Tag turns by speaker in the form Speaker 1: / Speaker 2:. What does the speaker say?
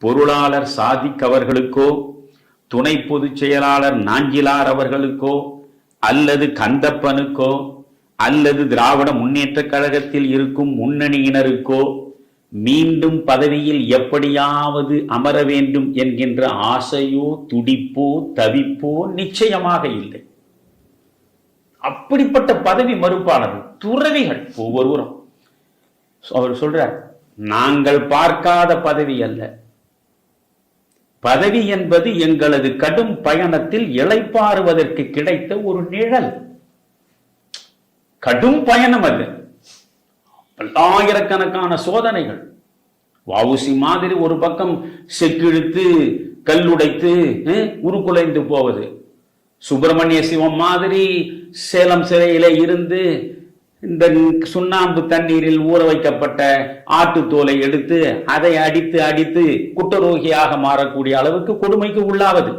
Speaker 1: பொருளாளர் சாதிக் அவர்களுக்கோ, துணை பொதுச் செயலாளர் நாஞ்சிலார் அவர்களுக்கோ, அல்லது கந்தப்பனுக்கோ, அல்லது திராவிட முன்னேற்ற கழகத்தில் இருக்கும் முன்னணியினருக்கோ மீண்டும் பதவியில் எப்படியாவது அமர வேண்டும் என்கின்ற ஆசையோ, துடிப்போ, தவிப்போ நிச்சயமாக இல்லை. அப்படிப்பட்ட பதவி மறுப்பாளர்கள் துறவிகள் ஒவ்வொருவரும். அவர் சொல்றார், நாங்கள் பார்க்காத பதவி அல்ல, பதவி என்பது எங்களது கடும் பயணத்தில் இளைப்பாறுவதற்கு கிடைத்த ஒரு நிழல். கடும் பயணம் அது, பல்லாயிரக்கணக்கான சோதனைகள். வஉசி மாதிரி ஒரு பக்கம் செக்கிழுத்து கல்லுடைத்து உருக்குலைந்து போவது, சுப்பிரமணிய சிவம் மாதிரி சேலம் சிறையில இருந்து இந்த சுண்ணாம்பு தண்ணீரில் ஊற வைக்கப்பட்ட ஆட்டுத்தோலை எடுத்து அதை அடித்து அடித்து குற்றரோகியாக மாறக்கூடிய அளவுக்கு கொடுமைக்கு உள்ளாவது.